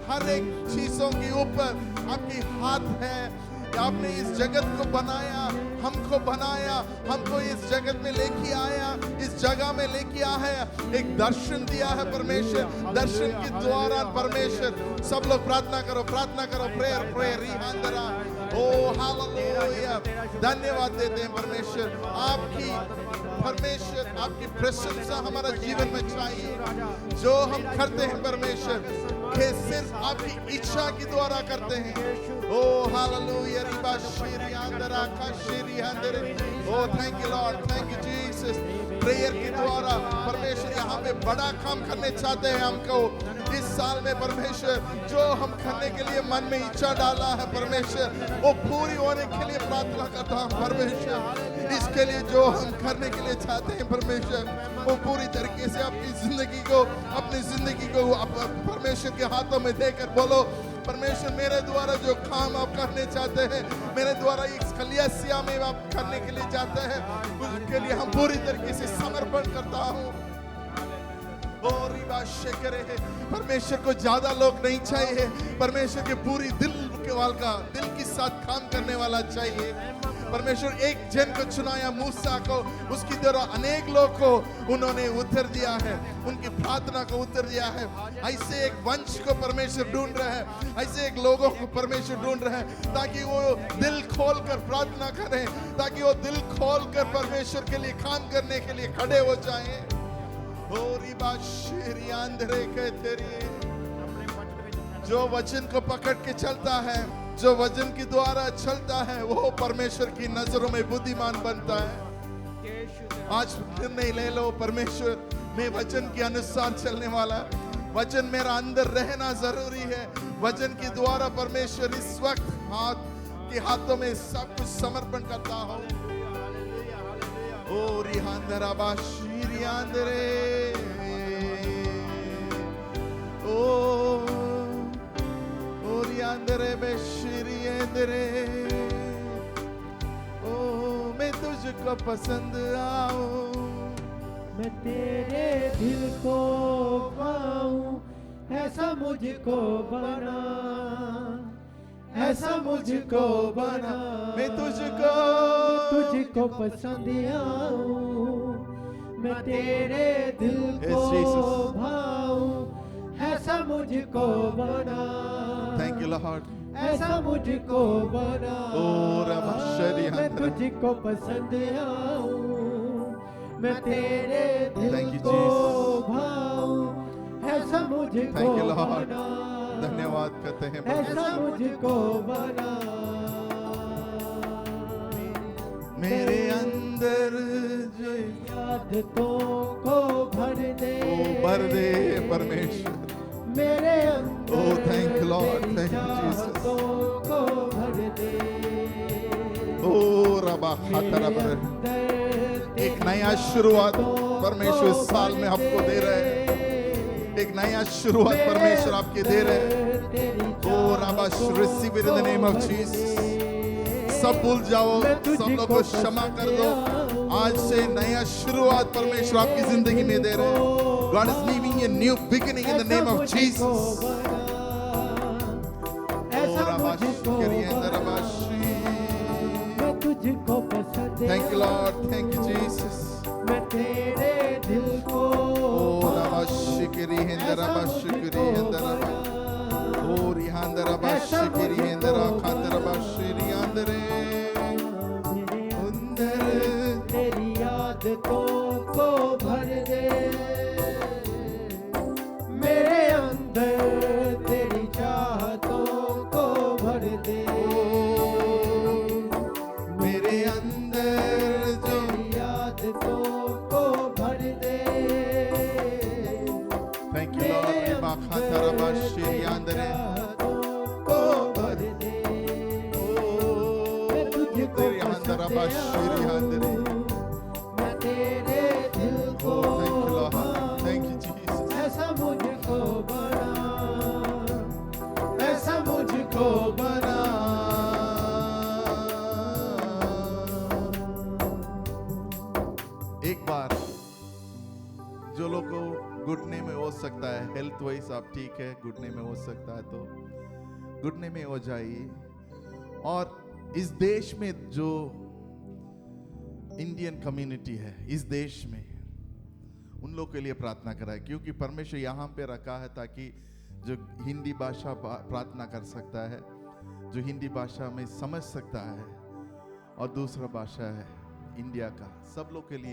हर एक चीजों के ऊपर आपकी हाथ है। आपने इस जगत को बनाया, हमको बनाया, हमको इस जगत में लेके आया, इस जगह में लेके आया, एक दर्शन दिया है परमेश्वर, दर्शन के द्वारा परमेश्वर। सब लोग प्रार्थना करो, प्रेयर प्रेयर रिहांदरा, ओ हालेलुया, धन्यवाद देते हैं परमेश्वर, आपकी परमेश्वर आपकी प्रशंसा हमारा जीवन में चाहिए। जो हम करते हैं परमेश्वर के सिर्फ आपकी इच्छा के द्वारा करते हैं। ओ हालेलुया, रिबा शेरी अंदरा का शेरी अंदर, oh thank you lord, thank you Jesus. Prayer के द्वारा परमेश्वर यहाँ पे बड़ा काम करने चाहते हैं हमको इस साल में परमेश्वर, जो हम करने के लिए मन में इच्छा डाला है परमेश्वर, वो पूरी होने के लिए प्रार्थना करता हूँ परमेश्वर। इसके लिए जो हम करने के लिए चाहते हैं परमेश्वर, वो पूरी तरीके से अपनी जिंदगी को परमेश्वर के हाथों में देकर बोलो, परमेश्वर मेरे द्वारा जो काम आप करने चाहते हैं, मेरे द्वारा इस कलिसिया में आप करने के लिए चाहते हैं, उसके लिए हम पूरी तरीके से समर्पण करता हूँ। और परमेश्वर को ज्यादा लोग नहीं चाहिए, परमेश्वर के पूरी दिल के साथ काम करने वाला चाहिए। परमेश्वर एक जन को चुनाया, मूसा को, उसकी तरह अनेक लोग को उन्होंने उत्तर दिया है, उनकी प्रार्थना को उत्तर दिया है। ऐसे एक वंश को परमेश्वर ढूंढ रहा है, ऐसे एक लोगों को परमेश्वर ढूंढ रहा है, ताकि वो दिल खोल कर प्रार्थना करें, ताकि वो दिल खोल कर परमेश्वर के लिए काम करने के लिए खड़े हो जाएं। जो वचन को पकड़ के चलता है, जो वचन के द्वारा चलता है, वो परमेश्वर की नजरों में बुद्धिमान बनता है। आज निर्णय ले लो, परमेश्वर मैं वचन के अनुसार चलने वाला, वचन मेरा अंदर रहना जरूरी है। वचन के द्वारा परमेश्वर इस वक्त हाथों में सब कुछ समर्पण करता हूँ। ओ रिहांदरा बाशीरी आंदरे, ओ अंदरे बेशीरी अंदरे, ओ मैं तुझको पसंद आऊं, मैं तेरे दिल को पाऊं, ऐसा मुझको बना, ऐसा मुझको बना। मैं तुझको तुझको पसंद आऊं, मैं तेरे दिल Yes, को Jesus. भाऊं, ऐसा मुझको बना। Thank you, Lord. ऐसा मुझको बना। Oh, Rama Shari मैं Handra. तुझको पसंद आऊं, मैं तेरे दिल Thank you, को Jesus. भाऊं, ऐसा मुझको Thank you, Lord. बना। धन्यवाद करते हैं ऐसा परमेश्वर। मुझको बना। मेरे अंदर जो आदतों को भर दे, ओ भर दे परमेश्वर। मेरे अंदर Oh, thank you, Lord. तेरी Thank you, Jesus. चाहतों को भर दे। ओ रबा खतरा पर अंदर एक नया शुरुआत परमेश्वर इस साल में आपको दे रहे हैं। एक नया शुरुआत परमेश्वर आपके दे रहे हैं। ओ रबा receive it in the name of Jesus. सब भूल जाओ, सब लोग को क्षमा कर दो। आज से नया शुरुआत परमेश्वर आपकी जिंदगी में दे रहे हैं। God is giving you a new beginning in the name of Jesus. तुझको पसंद। Thank you, Lord. Thank you, Jesus. मैं तेरे दिल को Oh, Rabashikiri Hindra Bashikiri Hindra. Oh, Rihandra Bashikiri Hindra Khandra Bashiri Andre. तेरी आदतों को भर दे, मेरे अंदर तेरी चाहतों को भर दे। मेरे अंदर जो तेरी आदतों को भर दे। Thank you, Lord. Riba Khandra Bashiri Andre. को भर दे। मैं तुझको तेरी Handra Bashiri Andre. मैं तेरे दिल को Oh, thank you, Lord. Thank you, Jesus. ऐसा मुझको बना, ऐसा मुझको बना। एक बार जो लोग को घुटने में हो सकता है, हेल्थ वाइज आप ठीक है, घुटने में हो सकता है तो घुटने में हो जाइए। और इस देश में जो इंडियन कम्युनिटी है, इस देश में उन लोग के लिए प्रार्थना कराए, क्योंकि परमेश्वर यहाँ पे रखा है ताकि जो हिंदी भाषा प्रार्थना कर सकता है, जो हिंदी भाषा में समझ सकता है, और दूसरा भाषा है इंडिया का, सब लोग के लिए